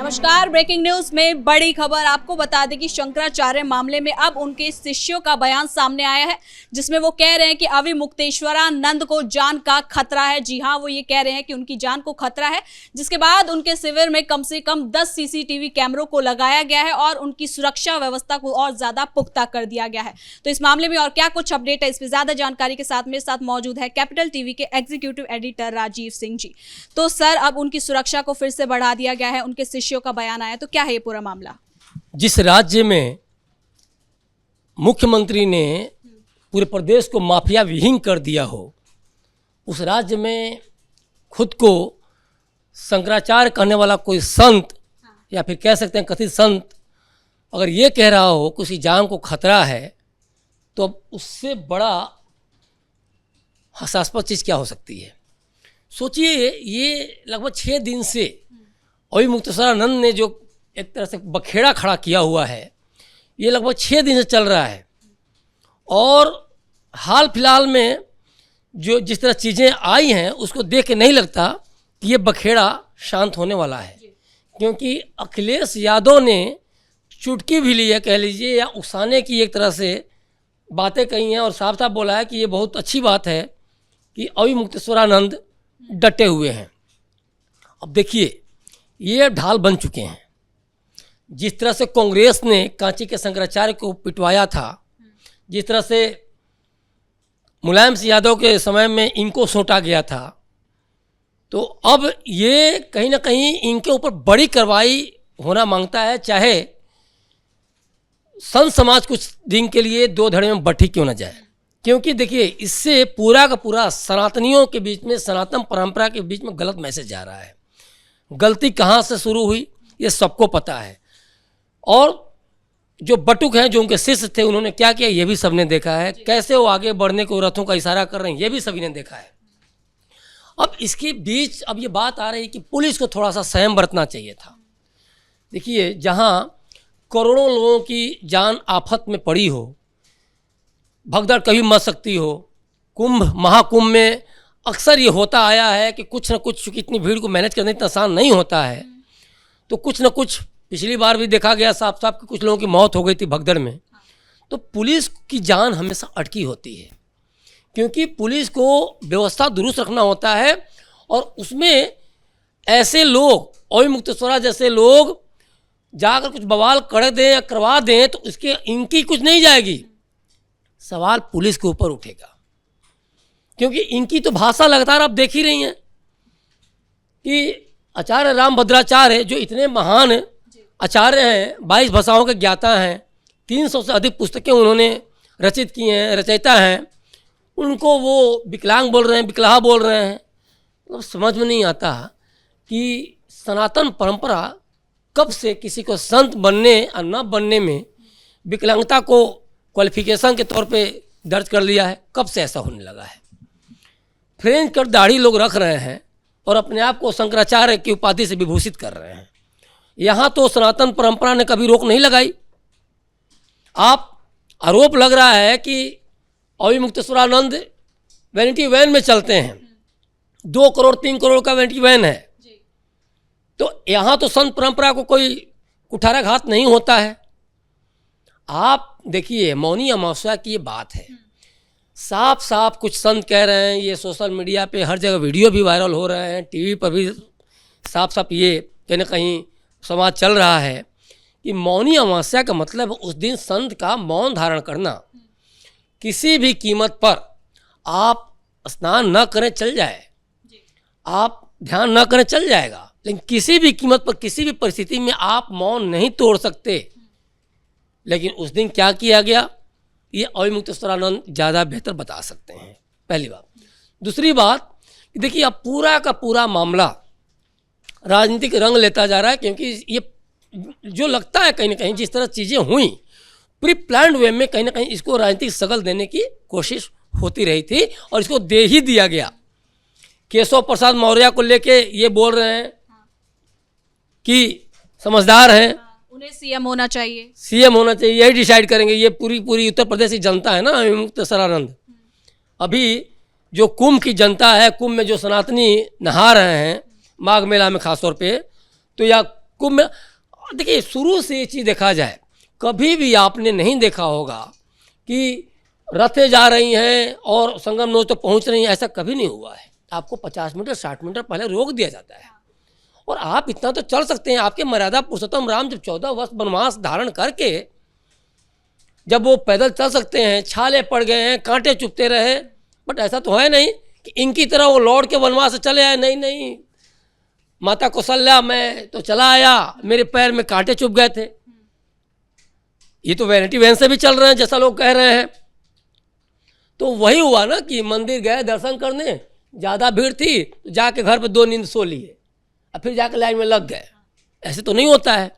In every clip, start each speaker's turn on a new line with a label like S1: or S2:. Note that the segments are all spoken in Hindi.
S1: नमस्कार। ब्रेकिंग न्यूज में बड़ी खबर आपको बता दें कि शंकराचार्य मामले में अब उनके शिष्यों का बयान सामने आया है, जिसमें वो कह रहे हैं कि अविमुक्तेश्वरानंद को जान का खतरा है। जी हां, वो ये कह रहे हैं कि उनकी जान को खतरा है, जिसके बाद उनके शिविर में कम से कम 10 सीसीटीवी कैमरों को लगाया गया है और उनकी सुरक्षा व्यवस्था को और ज्यादा पुख्ता कर दिया गया है। तो इस मामले में और क्या कुछ अपडेट है, इस पर ज्यादा जानकारी के साथ मेरे साथ मौजूद है कैपिटल टीवी के एग्जीक्यूटिव एडिटर राजीव सिंह जी। तो सर, अब उनकी सुरक्षा को फिर से बढ़ा दिया गया है, उनके शिष्यों का बयान आया, तो क्या है ये पूरा मामला?
S2: जिस राज्य में मुख्यमंत्री ने पूरे प्रदेश को माफिया विहीन कर दिया हो, उस राज्य में खुद को शंकराचार्य कहने वाला कोई संत या फिर कह सकते हैं कथित संत अगर ये कह रहा हो कि उसकी जान को खतरा है, तो अब उससे बड़ा हास्यास्पद चीज़ क्या हो सकती है? सोचिए, ये लगभग 6 दिन से अविमुक्तेश्वरानंद ने जो एक तरह से बखेड़ा खड़ा किया हुआ है, ये लगभग 6 दिन से चल रहा है। और हाल फिलहाल में जो जिस तरह चीज़ें आई हैं, उसको देख के नहीं लगता कि ये बखेड़ा शांत होने वाला है, क्योंकि अखिलेश यादव ने चुटकी भी ली है, कह लीजिए, या उकसाने की एक तरह से बातें कही हैं और साफ साफ बोला है कि ये बहुत अच्छी बात है कि अविमुक्तेश्वरानंद डटे हुए हैं। अब देखिए, ये ढाल बन चुके हैं। जिस तरह से कांग्रेस ने कांची के शंकराचार्य को पिटवाया था, जिस तरह से मुलायम सिंह यादव के समय में इनको सौंटा गया था, तो अब ये कहीं ना कहीं इनके ऊपर बड़ी कार्रवाई होना मांगता है, चाहे संत समाज कुछ दिन के लिए 2 धड़े में बट्टी क्यों ना जाए। क्योंकि देखिए, इससे पूरा का पूरा सनातनियों के बीच में, सनातन परंपरा के बीच में गलत मैसेज जा रहा है। गलती कहाँ से शुरू हुई ये सबको पता है, और जो बटुक हैं, जो उनके शिष्य थे, उन्होंने क्या किया ये भी सबने देखा है। कैसे वो आगे बढ़ने को रथों का इशारा कर रहे हैं ये भी सभी ने देखा है। अब इसके बीच अब ये बात आ रही है कि पुलिस को थोड़ा सा संयम बरतना चाहिए था। देखिए, जहाँ करोड़ों लोगों की जान आफत में पड़ी हो, भगदड़ कभी मच सकती हो, कुंभ महाकुंभ में अक्सर ये होता आया है कि कुछ न कुछ, चूँकि इतनी भीड़ को मैनेज करना इतना आसान नहीं होता है, तो कुछ न कुछ, पिछली बार भी देखा गया साफ साफ कि कुछ लोगों की मौत हो गई थी भगदड़ में। तो पुलिस की जान हमेशा अटकी होती है, क्योंकि पुलिस को व्यवस्था दुरुस्त रखना होता है, और उसमें ऐसे लोग, अविमुक्तेश्वरा जैसे लोग जाकर कुछ बवाल कर दें या करवा दें तो इसके इनकी कुछ नहीं जाएगी, सवाल पुलिस के ऊपर उठेगा। क्योंकि इनकी तो भाषा लगातार आप देख ही रही हैं कि आचार्य रामभद्राचार्य, जो इतने महान आचार्य हैं, 22 भाषाओं के ज्ञाता हैं, 300 से अधिक पुस्तकें उन्होंने रचित की हैं, रचयिता हैं, उनको वो विकलांग बोल रहे हैं, विकलाहा बोल रहे हैं। तो समझ में नहीं आता कि सनातन परंपरा कब से किसी को संत बनने और न बनने में विकलांगता को क्वालिफिकेशन के तौर पे दर्ज कर लिया है, कब से ऐसा होने लगा है। फ्रेंच कट दाढ़ी लोग रख रहे हैं और अपने आप को शंकराचार्य की उपाधि से विभूषित कर रहे हैं। यहाँ तो सनातन परंपरा ने कभी रोक नहीं लगाई। आप आरोप लग रहा है कि अविमुक्तेश्वरानंद वैनिटी वैन में चलते हैं, 2 करोड़ 3 करोड़ का वैनिटी वैन है, तो यहाँ तो संत परंपरा को कोई कुठाराघात नहीं होता है। आप देखिए, मौनी अमावस्या की ये बात है, साफ साफ कुछ संत कह रहे हैं, ये सोशल मीडिया पे हर जगह वीडियो भी वायरल हो रहे हैं, टीवी पर भी साफ साफ ये कहीं ना कहीं समाज चल रहा है कि मौनी अमावस्या का मतलब उस दिन संत का मौन धारण करना। किसी भी कीमत पर आप स्नान न करें चल जाए, आप ध्यान न करें चल जाएगा, लेकिन किसी भी कीमत पर, किसी भी परिस्थिति में आप मौन नहीं तोड़ सकते। लेकिन उस दिन क्या किया गया, ये अविमुक्तेश्वरानंद ज़्यादा बेहतर बता सकते हैं, पहली बात। दूसरी बात, देखिए, अब पूरा का पूरा मामला राजनीतिक रंग लेता जा रहा है, क्योंकि ये जो लगता है कहीं ना कहीं जिस तरह चीज़ें हुई प्री प्लान्ड वे में, कहीं ना कहीं इसको राजनीतिक शकल देने की कोशिश होती रही थी और इसको दे ही दिया गया। केशव प्रसाद मौर्य को लेके ये बोल रहे हैं कि समझदार हैं,
S1: उन्हें सीएम होना चाहिए,
S2: सीएम होना चाहिए, यही डिसाइड करेंगे। ये पूरी उत्तर प्रदेश की जनता है ना अविमुक्तेश्वरानंद। अभी जो कुंभ की जनता है, कुंभ में जो सनातनी नहा रहे हैं माघ मेला में खासतौर पे, तो या देखिए शुरू से ये चीज़ देखा जाए, कभी भी आपने नहीं देखा होगा कि रथें जा रही हैं और संगम नोच तो पहुंच रही हैं, ऐसा कभी नहीं हुआ है। आपको 50 मीटर 60 मीटर पहले रोक दिया जाता है और आप इतना तो चल सकते हैं। आपके मर्यादा पुरुषोत्तम राम जब 14 वर्ष वनवास धारण करके जब वो पैदल चल सकते हैं, छाले पड़ गए हैं, कांटे चुभते रहे, बट ऐसा तो है नहीं कि इनकी तरह वो लौट के वनवास से चले आए। नहीं नहीं, माता कौशल्या मैं तो चला आया, मेरे पैर में कांटे चुभ गए थे। ये तो वैनिटी वैन से भी चल रहे हैं जैसा लोग कह रहे हैं। तो वही हुआ ना कि मंदिर गए दर्शन करने, ज़्यादा भीड़ थी तो जाके घर पे 2 नींद सो लिए और फिर जाके लाइन में लग गए। ऐसे तो नहीं होता है।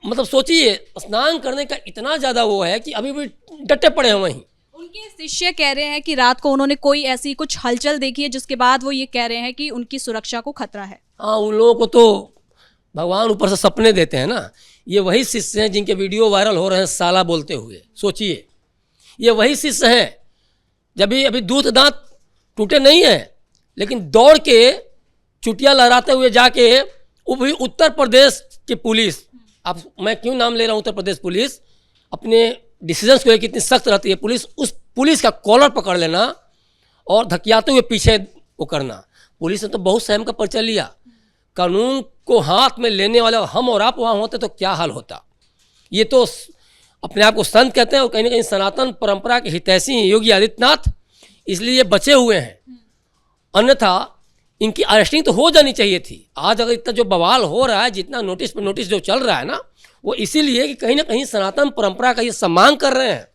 S2: मतलब सोचिए, स्नान करने का इतना ज़्यादा वो है कि अभी भी डटे पड़े हैं वहीं।
S1: उनके शिष्य कह रहे हैं कि रात को उन्होंने कोई ऐसी कुछ हलचल देखी है जिसके बाद वो ये कह रहे हैं कि उनकी सुरक्षा को खतरा है।
S2: हाँ, उन लोगों को तो भगवान ऊपर से सपने देते हैं ना। ये वही शिष्य हैं जिनके वीडियो वायरल हो रहे हैं साला बोलते हुए। सोचिए, ये वही शिष्य हैं जब भी अभी दूध दांत टूटे नहीं हैं, लेकिन दौड़ के चुटिया लहराते हुए जाके वो भी उत्तर प्रदेश की पुलिस, अब मैं क्यों नाम ले रहा हूँ, उत्तर प्रदेश पुलिस अपने डिसीजंस को कितनी सख्त रहती है। पुलिस, उस पुलिस का कॉलर पकड़ लेना और धकियाते हुए पीछे वो करना। पुलिस ने तो बहुत सहम का परिचय लिया। कानून को हाथ में लेने वाले हम और आप वहाँ होते तो क्या हाल होता। ये तो अपने आप को संत कहते हैं और कहीं ना कहीं सनातन परंपरा के हितैषी हैं योगी आदित्यनाथ, इसलिए बचे हुए हैं। अन्यथा इनकी अरेस्टिंग तो हो जानी चाहिए थी। आज अगर इतना जो बवाल हो रहा है, जितना नोटिस पे नोटिस जो चल रहा है ना, वो इसीलिए कि कहीं ना कहीं सनातन परंपरा का ये सम्मान कर रहे हैं।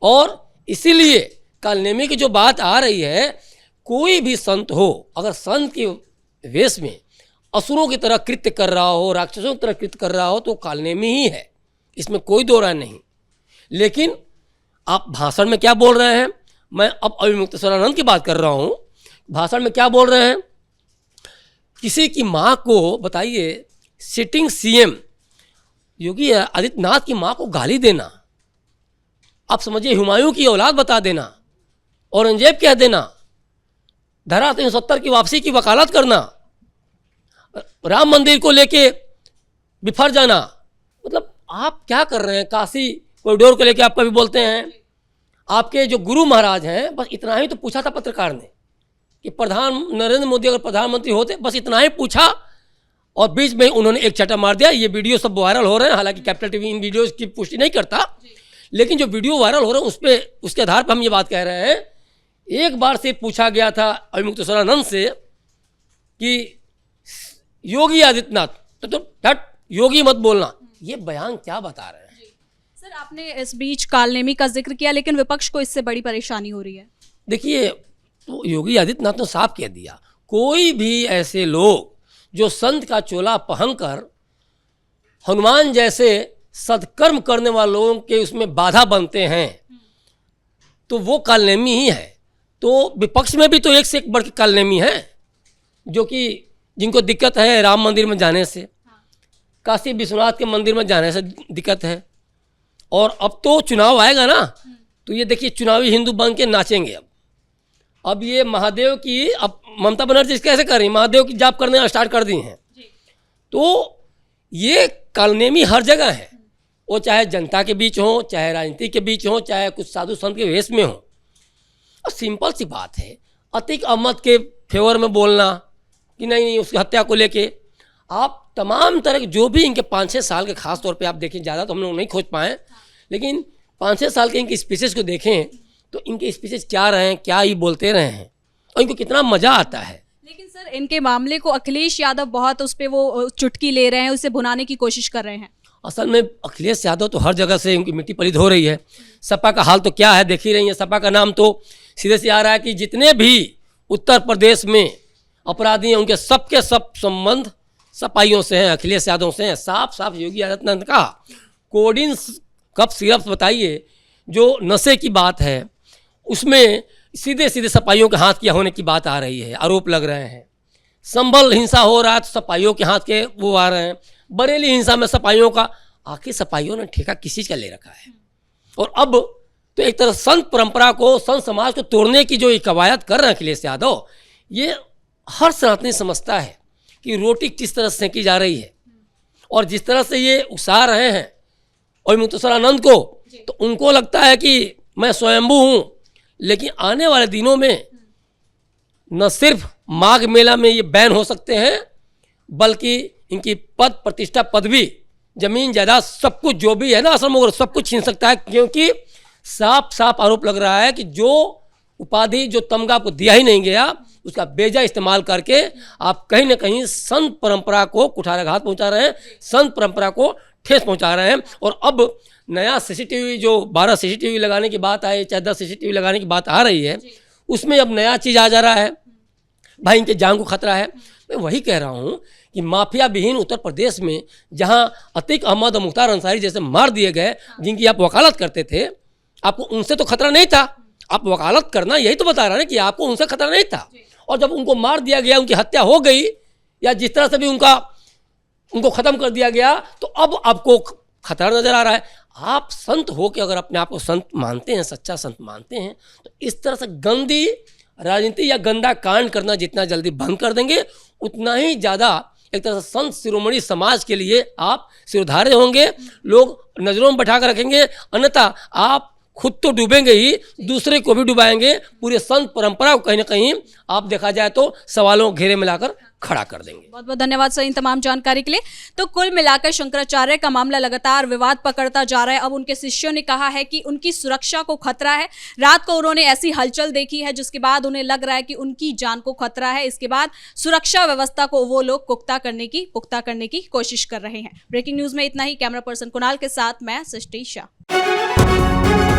S2: और इसीलिए कालनेमी की जो बात आ रही है, कोई भी संत हो अगर संत के वेश में असुरों की तरह कृत्य कर रहा हो, राक्षसों की तरह कृत्य कर रहा हो, तो कालनेमी ही है, इसमें कोई दो राय नहीं। लेकिन आप भाषण में क्या बोल रहे हैं, मैं अब अविमुक्तेश्वरानंद की बात कर रहा हूँ। भाषण में क्या बोल रहे हैं, किसी की माँ को बताइए, सिटिंग सीएम योगी आदित्यनाथ की माँ को गाली देना, आप समझिए हुमायूं की औलाद बता देना, औरंगजेब कह देना, धारा 370 की वापसी की वकालत करना, राम मंदिर को लेके बिफर जाना। मतलब आप क्या कर रहे हैं। काशी कॉरिडोर को लेके आप कभी बोलते हैं, आपके जो गुरु महाराज हैं, बस इतना ही तो पूछा था पत्रकार ने कि नरेंद्र मोदी अगर प्रधानमंत्री होते, बस इतना ही पूछा और बीच में उन्होंने एक चटा मार दिया। ये वीडियो सब वायरल हो रहे हैं, हालांकि कैपिटल टीवी इन वीडियोस की पुष्टि नहीं करता, लेकिन जो वीडियो वायरल हो रहे हैं उस पर, उसके आधार पर हम ये बात कह रहे हैं। एक बार से पूछा गया था अविमुक्तेश्वरानंद से कि योगी आदित्यनाथ, तो डट योगी मत बोलना। ये बयान क्या बता रहे हैं।
S1: सर, आपने इस बीच कालनेमी का जिक्र किया, लेकिन विपक्ष को इससे बड़ी परेशानी हो रही है।
S2: देखिए, तो योगी आदित्यनाथ ने साफ कह दिया, कोई भी ऐसे लोग जो संत का चोला पहनकर हनुमान जैसे सत्कर्म करने वाले लोगों के उसमें बाधा बनते हैं, तो वो कालनेमी ही है। तो विपक्ष में भी तो एक से एक बढ़ के कालनेमी है, जो कि जिनको दिक्कत है राम मंदिर में जाने से, काशी विश्वनाथ के मंदिर में जाने से दिक्कत है। और अब तो चुनाव आएगा ना, तो ये देखिए चुनावी हिंदू बन के नाचेंगे। अब ये महादेव की, अब ममता बनर्जी कैसे कर रही, महादेव की जाप करने स्टार्ट कर दी हैं। तो ये कालनेमी हर जगह है, वो चाहे जनता के बीच हो, चाहे राजनीति के बीच हो, चाहे कुछ साधु संत के वेश में हो। और सिंपल सी बात है, अतीक अहमद के फेवर में बोलना कि नहीं उसकी हत्या को लेके, आप तमाम तरह के जो भी इनके 5-6 साल के, खास तौर पे आप देखें, ज़्यादा तो हम लोग नहीं खोज पाए, लेकिन 5-6 साल के इनकी स्पीचेस को देखें तो इनके स्पीचेस क्या रहे हैं, क्या ही बोलते रहे हैं और इनको कितना मज़ा आता है।
S1: लेकिन सर, इनके मामले को अखिलेश यादव बहुत उस पर वो चुटकी ले रहे हैं, उसे भुनाने की कोशिश कर रहे हैं।
S2: असल में अखिलेश यादव तो हर जगह से उनकी मिट्टी पलीद हो रही है। सपा का हाल तो क्या है देख ही रही है। सपा का नाम तो सीधे से आ रहा है कि जितने भी उत्तर प्रदेश में अपराधी हैं उनके सबके सब संबंध सपाइयों से हैं, अखिलेश यादव से हैं। साफ साफ योगी आदित्यनाथ का कोडिन कप सिरप बताइए, जो नशे की बात है उसमें सीधे सीधे सपाइयों के हाथ किया होने की बात आ रही है, आरोप लग रहे हैं। संभल हिंसा हो रहा है तो सपाइयों के हाथ के वो आ रहे हैं। बरेली हिंसा में सपाइयों का, आखिर सपाइयों ने ठेका किस चीज़ का ले रखा है। और अब तो एक तरह संत परंपरा को, संत समाज को तोड़ने की जो कवायद कर रहे हैं अखिलेश यादव, ये हर सनातनी समझता है कि रोटी किस तरह सेंकी जा रही है और जिस तरह से ये उकसा रहे हैं और मुक्तेश्वरानंद को, तो उनको लगता है कि मैं स्वयंभू हूँ। लेकिन आने वाले दिनों में न सिर्फ माघ मेला में ये बैन हो सकते हैं, बल्कि इनकी पद प्रतिष्ठा, पदवी, जमीन जायदाद, सब कुछ जो भी है ना आश्रम वगैरह सब कुछ छीन सकता है। क्योंकि साफ साफ आरोप लग रहा है कि जो उपाधि, जो तमगा आपको दिया ही नहीं गया, उसका बेजा इस्तेमाल करके आप कहीं ना कहीं संत परंपरा को कुठाराघात पहुंचा रहे हैं, संत परंपरा को ठेस पहुंचा रहे हैं। और अब नया सीसीटीवी, जो 12 सीसीटीवी लगाने की बात आई, 14 सीसीटीवी लगाने की बात आ रही है, उसमें अब नया चीज़ आ जा रहा है, भाई इनके जान को खतरा है। मैं वही कह रहा हूँ कि माफिया विहीन उत्तर प्रदेश में जहाँ अतीक अहमद और मुख्तार अंसारी जैसे मार दिए गए, जिनकी आप वकालत करते थे, आपको उनसे तो खतरा नहीं था। आप वकालत करना यही तो बता रहा है कि आपको उनसे खतरा नहीं था। और जब उनको मार दिया गया, उनकी हत्या हो गई या जिस तरह से भी उनको ख़त्म कर दिया गया, तो अब आपको खतरा नज़र आ रहा है। आप संत हो के अगर अपने आप को संत मानते हैं, सच्चा संत मानते हैं, तो इस तरह से गंदी राजनीति या गंदा कांड करना जितना जल्दी बंद कर देंगे, उतना ही ज़्यादा एक तरह से संत शिरोमणि समाज के लिए आप सिरधारे होंगे, लोग नज़रों में बैठा कर रखेंगे। अन्यथा आप खुद तो डूबेंगे ही, दूसरे को भी डुबाएंगे। पूरे संत परंपरा को कहीं ना कहीं आप देखा जाए तो सवालों घेरे में लाकर खड़ा कर देंगे।
S1: बहुत बहुत धन्यवाद सर इन तमाम जानकारी के लिए। तो कुल मिलाकर शंकराचार्य का मामला लगातार विवाद पकड़ता जा रहा है। अब उनके शिष्यों ने कहा है कि उनकी सुरक्षा को खतरा है। रात को उन्होंने ऐसी हलचल देखी है जिसके बाद उन्हें लग रहा है कि उनकी जान को खतरा है। इसके बाद सुरक्षा व्यवस्था को वो लोग पुख्ता करने की कोशिश कर रहे हैं। ब्रेकिंग न्यूज में इतना ही। कैमरा पर्सन कुणाल के साथ मैं सृष्टि शाह।